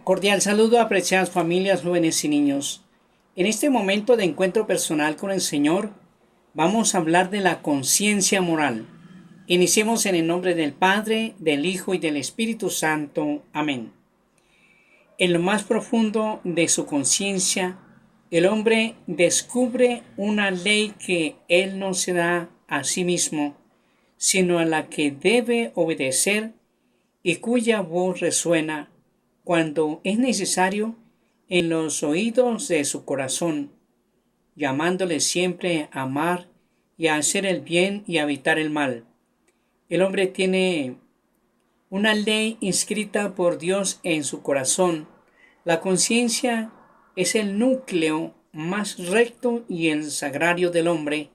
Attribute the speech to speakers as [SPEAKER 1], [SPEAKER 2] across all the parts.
[SPEAKER 1] Cordial saludo, apreciadas familias, jóvenes y niños. En este momento de encuentro personal con el Señor, vamos a hablar de la conciencia moral. Iniciemos en el nombre del Padre, del Hijo y del Espíritu Santo. Amén. En lo más profundo de su conciencia, el hombre descubre una ley que él no se da a sí mismo, sino a la que debe obedecer y cuya voz resuena cuando es necesario en los oídos de su corazón, llamándole siempre a amar y a hacer el bien y a evitar el mal. El hombre tiene una ley inscrita por Dios en su corazón. La conciencia es el núcleo más recto y el sagrario del hombre,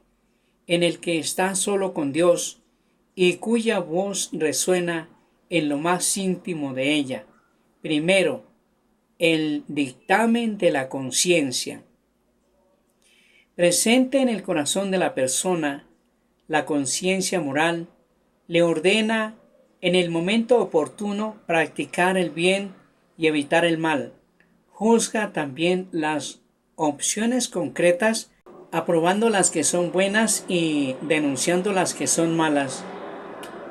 [SPEAKER 1] en el que está solo con Dios y cuya voz resuena en lo más íntimo de ella. Primero, el dictamen de la conciencia. Presente en el corazón de la persona, la conciencia moral le ordena en el momento oportuno practicar el bien y evitar el mal. Juzga también las opciones concretas, aprobando las que son buenas y denunciando las que son malas.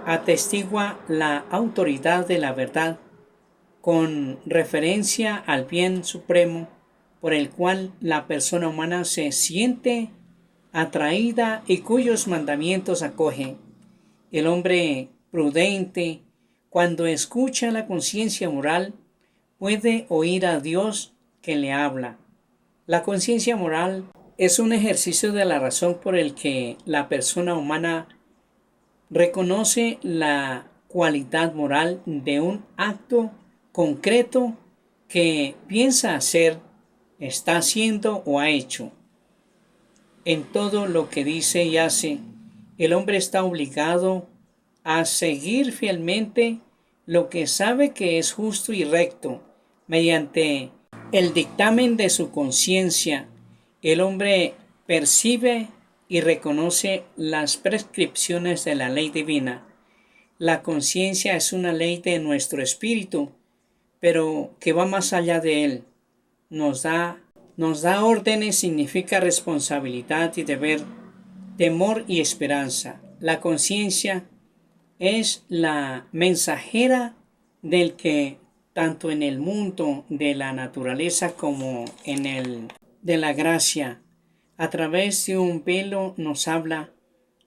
[SPEAKER 1] Atestigua la autoridad de la verdad con referencia al bien supremo por el cual la persona humana se siente atraída y cuyos mandamientos acoge. El hombre prudente, cuando escucha la conciencia moral, puede oír a Dios que le habla. La conciencia moral es un ejercicio de la razón por el que la persona humana reconoce la cualidad moral de un acto concreto que piensa hacer, está haciendo o ha hecho. En todo lo que dice y hace, el hombre está obligado a seguir fielmente lo que sabe que es justo y recto. Mediante el dictamen de su conciencia, el hombre percibe y reconoce las prescripciones de la ley divina. La conciencia es una ley de nuestro espíritu, pero que va más allá de él. Nos da órdenes, significa responsabilidad y deber, temor y esperanza. La conciencia es la mensajera del que tanto en el mundo de la naturaleza como en el de la gracia, a través de un velo nos habla,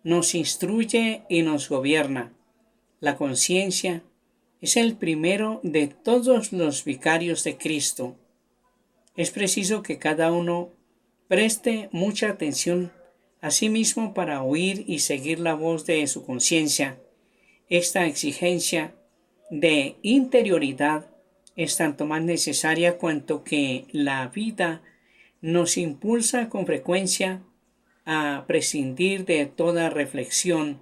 [SPEAKER 1] nos instruye y nos gobierna. La conciencia es el primero de todos los vicarios de Cristo. Es preciso que cada uno preste mucha atención a sí mismo para oír y seguir la voz de su conciencia. Esta exigencia de interioridad es tanto más necesaria cuanto que la vida nos impulsa con frecuencia a prescindir de toda reflexión,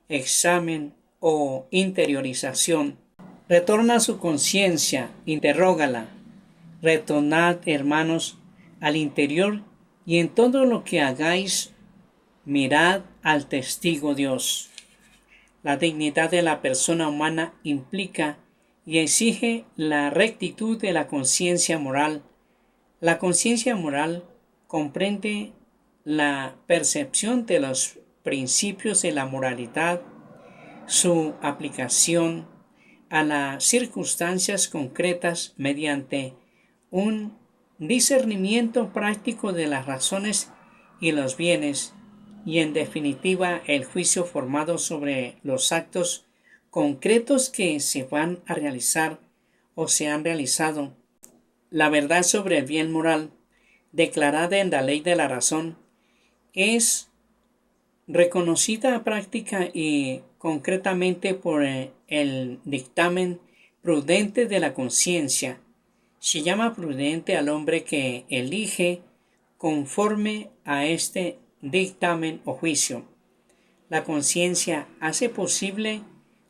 [SPEAKER 1] examen o interiorización. Retorna a su conciencia, interrógala. Retornad, hermanos, al interior y en todo lo que hagáis, mirad al testigo Dios. La dignidad de la persona humana implica y exige la rectitud de la conciencia moral. La conciencia moral comprende la percepción de los principios de la moralidad, su aplicación a las circunstancias concretas mediante un discernimiento práctico de las razones y los bienes, y en definitiva el juicio formado sobre los actos concretos que se van a realizar o se han realizado. La verdad sobre el bien moral, declarada en la ley de la razón, es reconocida práctica y concretamente por el dictamen prudente de la conciencia. Se llama prudente al hombre que elige conforme a este dictamen o juicio. La conciencia hace posible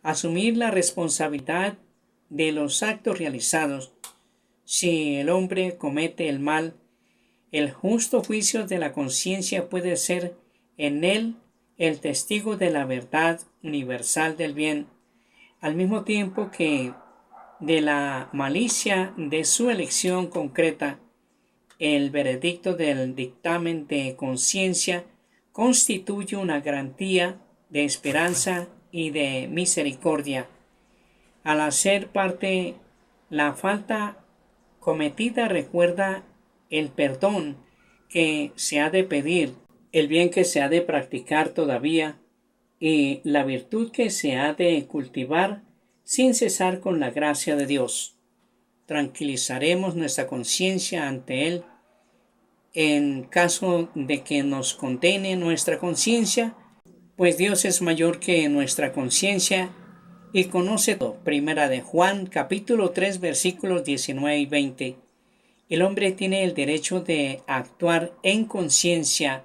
[SPEAKER 1] asumir la responsabilidad de los actos realizados. Si el hombre comete el mal, el justo juicio de la conciencia puede ser en él el testigo de la verdad universal del bien, al mismo tiempo que de la malicia de su elección concreta, el veredicto del dictamen de conciencia constituye una garantía de esperanza y de misericordia. Al hacer parte, la falta cometida recuerda el perdón que se ha de pedir, el bien que se ha de practicar todavía y la virtud que se ha de cultivar sin cesar con la gracia de Dios. Tranquilizaremos nuestra conciencia ante Él en caso de que nos condene nuestra conciencia, pues Dios es mayor que nuestra conciencia y conoce todo. Primera de Juan, capítulo 3, versículos 19 y 20. El hombre tiene el derecho de actuar en conciencia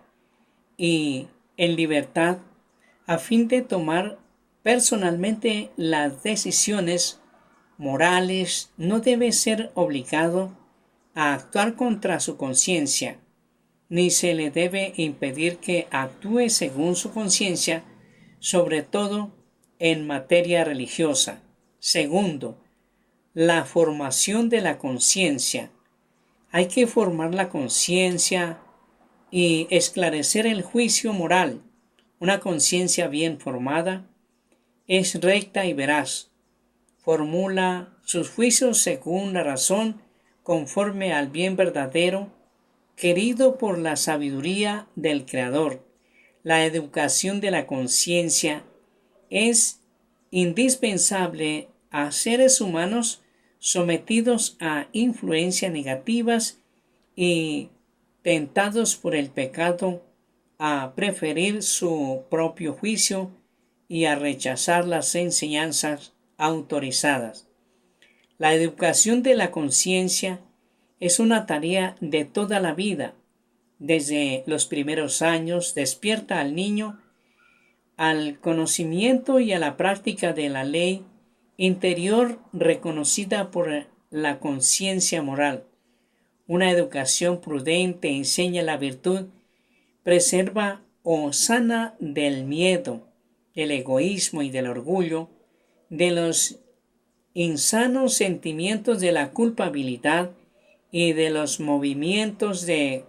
[SPEAKER 1] y en libertad a fin de tomar personalmente las decisiones morales. No debe ser obligado a actuar contra su conciencia, ni se le debe impedir que actúe según su conciencia, sobre todo en materia religiosa. Segundo, la formación de la conciencia. Hay que formar la conciencia y esclarecer el juicio moral. Una conciencia bien formada es recta y veraz. Formula sus juicios según la razón, conforme al bien verdadero, querido por la sabiduría del Creador. La educación de la conciencia es indispensable a seres humanos sometidos a influencias negativas y tentados por el pecado a preferir su propio juicio y a rechazar las enseñanzas autorizadas. La educación de la conciencia es una tarea de toda la vida. Desde los primeros años despierta al niño al conocimiento y a la práctica de la ley interior reconocida por la conciencia moral. Una educación prudente enseña la virtud, preserva o sana del miedo, del egoísmo y del orgullo, de los insanos sentimientos de la culpabilidad y de los movimientos de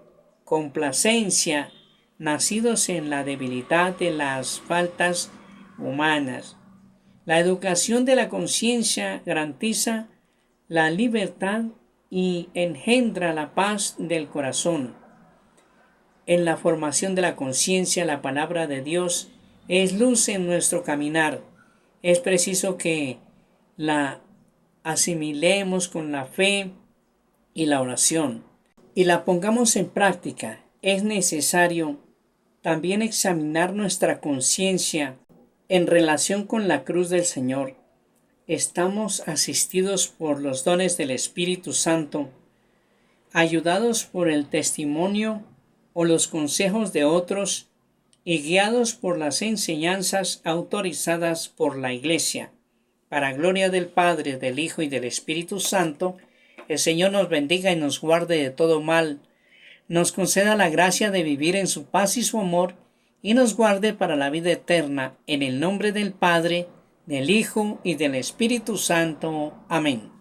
[SPEAKER 1] complacencia nacidos en la debilidad de las faltas humanas. La educación de la conciencia garantiza la libertad y engendra la paz del corazón. En la formación de la conciencia, la palabra de Dios es luz en nuestro caminar. Es preciso que la asimilemos con la fe y la oración y la pongamos en práctica. Es necesario también examinar nuestra conciencia en relación con la cruz del Señor. Estamos asistidos por los dones del Espíritu Santo, ayudados por el testimonio o los consejos de otros y guiados por las enseñanzas autorizadas por la Iglesia. Para gloria del Padre, del Hijo y del Espíritu Santo, el Señor nos bendiga y nos guarde de todo mal, nos conceda la gracia de vivir en su paz y su amor, y nos guarde para la vida eterna, en el nombre del Padre, del Hijo y del Espíritu Santo. Amén.